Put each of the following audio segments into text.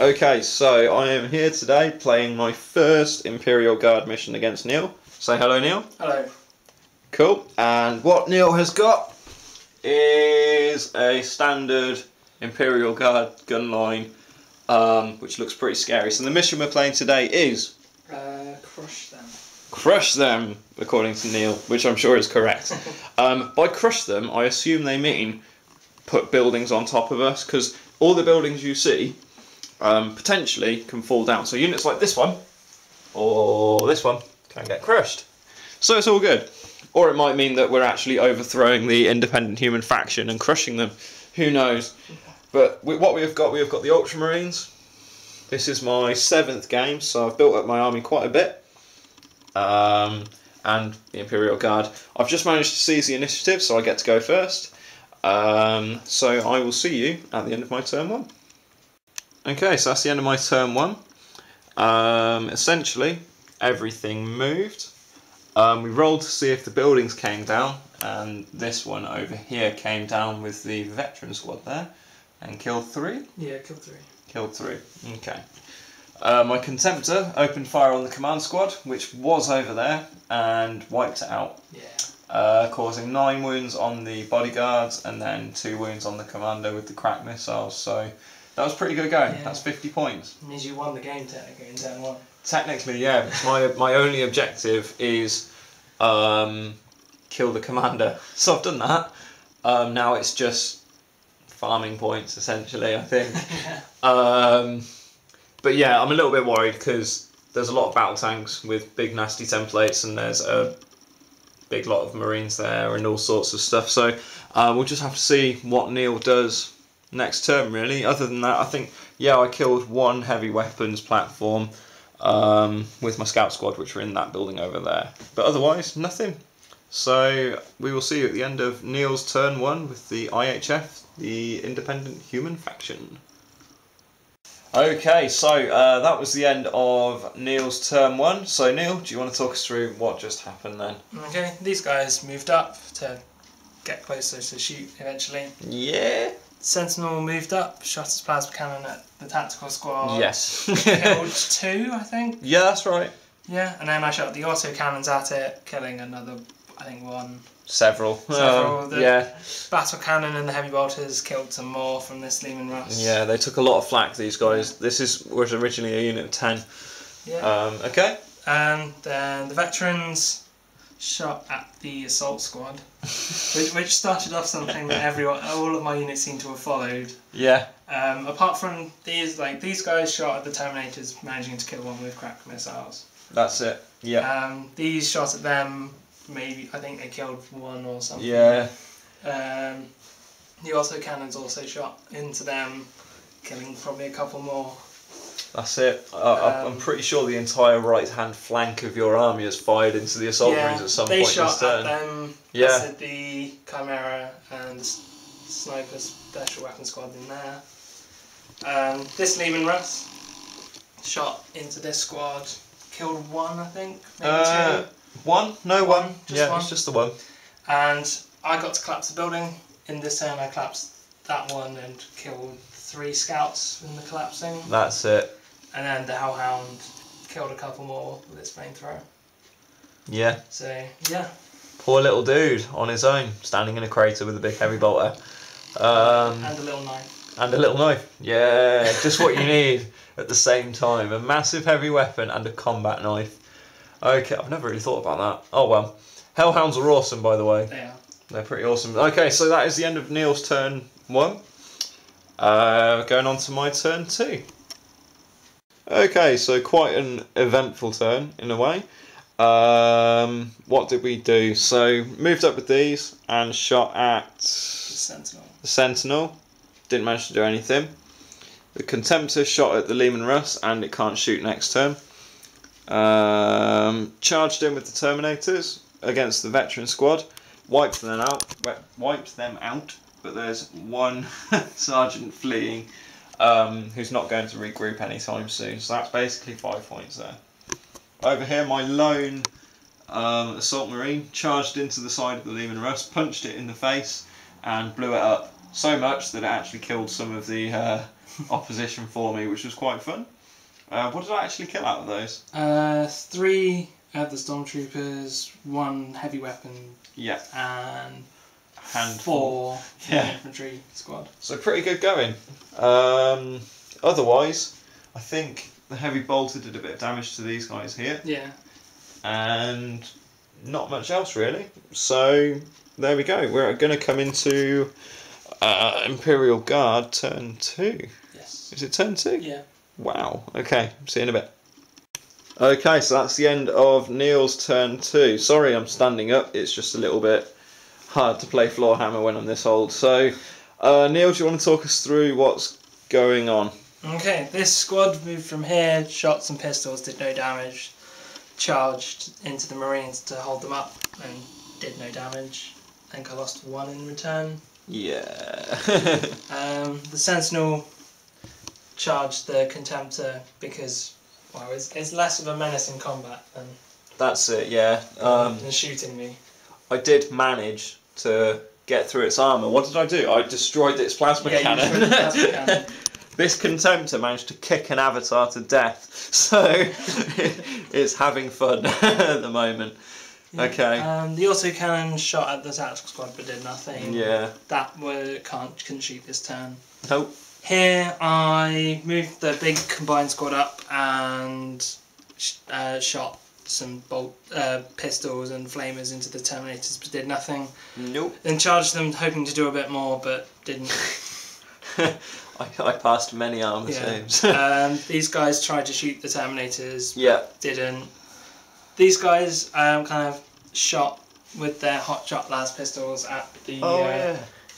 Okay, so I am here today playing my first Imperial Guard mission against Neil. Say hello, Neil. Hello. Cool. And what Neil has got is a standard Imperial Guard gun line, which looks pretty scary. So the mission we're playing today is... crush them. Crush them, according to Neil, which I'm sure is correct. By crush them, I assume they mean put buildings on top of us, because all the buildings you see potentially can fall down. So units like this one, or this one, can get crushed. So it's all good. Or it might mean that we're actually overthrowing the independent human faction and crushing them. Who knows? But what we've got the Ultramarines. This is my 7th game, so I've built up my army quite a bit. And the Imperial Guard. I've just managed to seize the initiative, so I get to go first. So I will see you at the end of my turn 1. Okay, so that's the end of my turn 1. Essentially, everything moved. We rolled to see if the buildings came down, and this one over here came down with the veteran squad there, and killed 3? Yeah, killed 3. Killed 3, okay. My Contemptor opened fire on the command squad, which was over there, and wiped it out. Yeah. Causing 9 wounds on the bodyguards, and then 2 wounds on the commander with the crack missiles, so that was pretty good going. Yeah. That's 50 points. It means you won the game technically in turn 1. Technically, yeah. My only objective is kill the commander. So I've done that. Now it's just farming points, essentially, I think. But yeah, I'm a little bit worried because there's a lot of battle tanks with big nasty templates, and there's a big lot of marines there and all sorts of stuff. So we'll just have to see what Neil does next turn, really. Other than that, I think, yeah, I killed 1 heavy weapons platform with my scout squad, which were in that building over there. But otherwise, nothing. So we will see you at the end of Neil's turn 1 with the IHF, the Independent Human Faction. Okay, so that was the end of Neil's turn 1. So Neil, do you want to talk us through what just happened then? Okay, these guys moved up to get closer to shoot eventually. Yeah. Sentinel moved up, shot his plasma cannon at the tactical squad. Yes. Killed 2, I think. Yeah, that's right. Yeah, and then I shot the auto cannons at it, killing another, I think 1. Several. The battle cannon and the heavy bolters killed some more from this Lehman Russ. Yeah, they took a lot of flak, these guys. This was originally a unit of 10. Yeah. Okay. And then the veterans shot at the assault squad, which started off something that all of my units seem to have followed. Yeah. Apart from these guys shot at the Terminators, managing to kill 1 with crack missiles. That's it. Yeah. These shot at them. Maybe I think they killed 1 or something. Yeah. The auto cannons also shot into them, killing probably a couple more. That's it. I'm pretty sure the entire right-hand flank of your army has fired into the assault marines at some point this turn. They shot at them. Yeah. I said the Chimera and Sniper Special Weapon Squad in there. This Lehman Russ shot into this squad, killed 1, I think, maybe 2. 1? No, 1. Yeah, it's just the 1. And I got to collapse the building. In this turn, I collapsed that one and killed 3 scouts in the collapsing. That's it. And then the Hellhound killed a couple more with its flamethrower. Yeah. So, yeah. Poor little dude on his own, standing in a crater with a big heavy bolter. And a little knife. And a little knife. Yeah, just what you need at the same time. A massive heavy weapon and a combat knife. Okay, I've never really thought about that. Oh well. Hellhounds are awesome, by the way. They are. They're pretty awesome. Okay, so that is the end of Neil's turn 1. Going on to my turn 2. Okay, so quite an eventful turn, in a way. What did we do? So, moved up with these and shot at the Sentinel. Didn't manage to do anything. The Contemptor shot at the Lehman Russ, and it can't shoot next turn. Charged in with the Terminators against the veteran squad, wiped them out, but there's 1 sergeant fleeing who's not going to regroup anytime soon, so that's basically 5 points there. Over here, my lone assault marine charged into the side of the Lehman Russ, punched it in the face and blew it up so much that it actually killed some of the opposition for me, which was quite fun. What did I actually kill out of those? 3 of the stormtroopers, 1 heavy weapon, Yeah, and handful. 4 from the infantry squad. So pretty good going. Otherwise, I think the heavy bolter did a bit of damage to these guys here. Yeah. And not much else really. So there we go. We're going to come into Imperial Guard turn 2. Yes. Is it turn 2? Yeah. Wow. Okay, see you in a bit. Okay, so that's the end of Neil's turn 2. Sorry I'm standing up, it's just a little bit hard to play floor hammer when I'm this old. So, Neil, do you want to talk us through what's going on? Okay, this squad moved from here, shot some pistols, did no damage, charged into the Marines to hold them up and did no damage. I think I lost 1 in return. Yeah. The Sentinel charged the Contemptor because, well, it's less of a menace in combat than That's it, yeah. than shooting me. I did manage to get through its armour. What did I do? I destroyed its plasma cannon. You destroyed the plasma cannon. This Contemptor managed to kick an avatar to death, so it's having fun at the moment. Yeah. Okay. The autocannon shot at the tactical squad but did nothing. Yeah. That couldn't shoot this turn. Nope. Here I moved the big combined squad up and shot some pistols and flamers into the Terminators but did nothing. Nope. Then charged them hoping to do a bit more but didn't. I passed many armour saves. These guys tried to shoot the Terminators. Yeah. Didn't. These guys kind of shot with their hot shot las pistols at the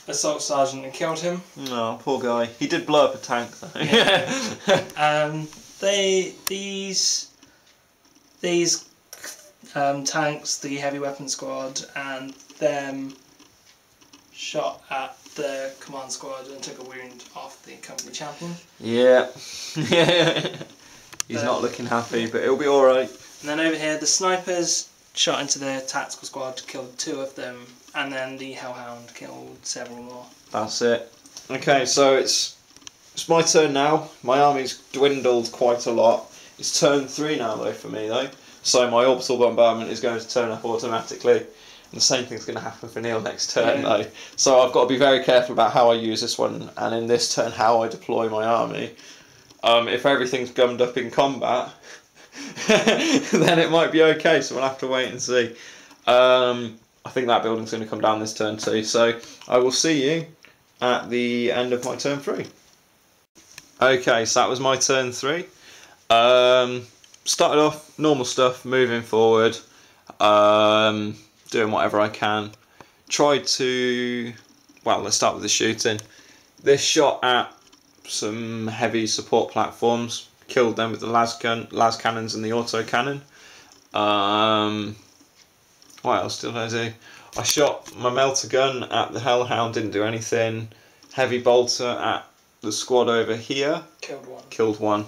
assault sergeant and killed him. Oh, poor guy. He did blow up a tank though. Yeah. These tanks, the heavy weapon squad, and them shot at the command squad and took a wound off the company champion. Yeah. He's not looking happy, but it'll be alright. And then over here, the snipers shot into the tactical squad, killed 2 of them, and then the Hellhound killed several more. That's it. Okay, so it's my turn now. My army's dwindled quite a lot. It's turn 3 now though for me though. So my orbital bombardment is going to turn up automatically. And the same thing's going to happen for Neil next turn though. So I've got to be very careful about how I use this one, and in this turn how I deploy my army. If everything's gummed up in combat, then it might be okay, so we'll have to wait and see. I think that building's going to come down this turn too, so I will see you at the end of my turn 3. Okay, so that was my turn 3. Started off normal stuff, moving forward, doing whatever I can. Tried to, well, let's start with the shooting. This shot at some heavy support platforms, killed them with the las cannons and the auto cannon. What else did I do? I shot my melter gun at the Hellhound, didn't do anything. Heavy bolter at the squad over here. Killed one.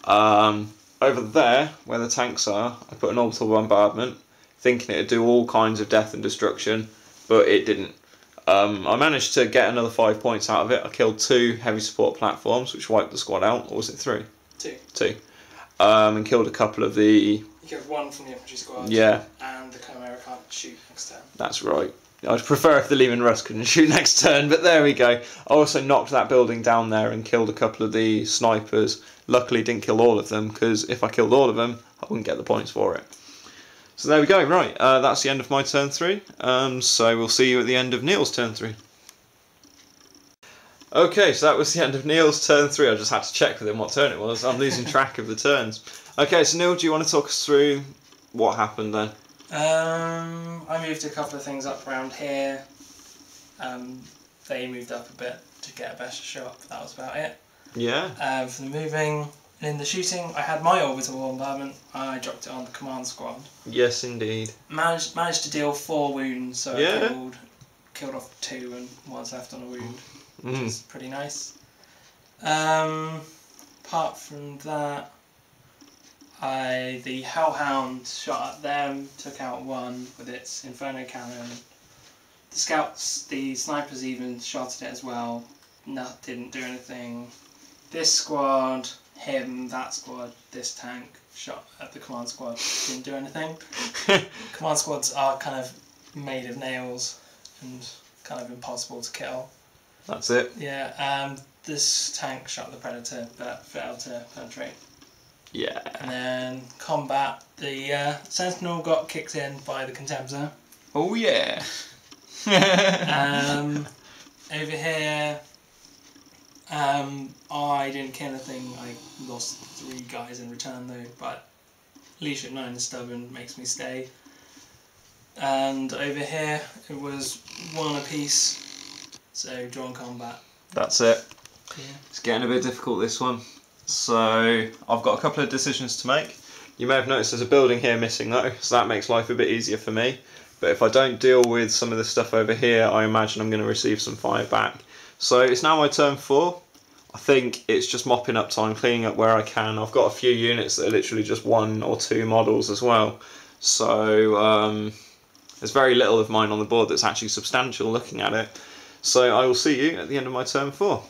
Over there, where the tanks are, I put an orbital bombardment, thinking it'd do all kinds of death and destruction, but it didn't. I managed to get another 5 points out of it. I killed 2 heavy support platforms, which wiped the squad out. Or was it 3? 2. And killed a couple of the... You killed 1 from the infantry squad. Yeah. And the Chimera can't shoot next turn. That's right. I'd prefer if the Lehman Russ couldn't shoot next turn, but there we go. I also knocked that building down there and killed a couple of the snipers. Luckily didn't kill all of them, because if I killed all of them, I wouldn't get the points for it. So there we go, right, that's the end of my turn 3, so we'll see you at the end of Neil's turn 3. Okay, so that was the end of Neil's turn 3, I just had to check with him what turn it was, I'm losing track of the turns. Okay, so Neil, do you want to talk us through what happened then? I moved a couple of things up around here, they moved up a bit to get a better shot, but that was about it. Yeah. For the moving... In the shooting, I had my orbital bombardment. I dropped it on the command squad. Yes, indeed. Managed to deal 4 wounds, so I killed off 2 and 1's left on a wound, which is pretty nice. Apart from that, the Hellhound shot at them, took out 1 with its Inferno cannon. The scouts, the snipers even shot at it as well. Didn't do anything. this squad, him, that squad, this tank, shot at the command squad, didn't do anything. Command squads are kind of made of nails and kind of impossible to kill. That's it. Yeah, this tank shot the Predator but failed to penetrate. Yeah. And then combat, the Sentinel got kicked in by the Contemptor. Oh yeah. Over here, I didn't kill anything. I lost 3 guys in return though, but Leadership 9 is stubborn, makes me stay. And over here, it was 1 apiece, so drawn combat. That's it. Yeah. It's getting a bit difficult, this one. So I've got a couple of decisions to make. You may have noticed there's a building here missing though, so that makes life a bit easier for me. But if I don't deal with some of the stuff over here, I imagine I'm going to receive some fire back. So it's now my turn 4. I think it's just mopping up time, cleaning up where I can. I've got a few units that are literally just 1 or 2 models as well. So there's very little of mine on the board that's actually substantial looking at it. So I will see you at the end of my turn 4.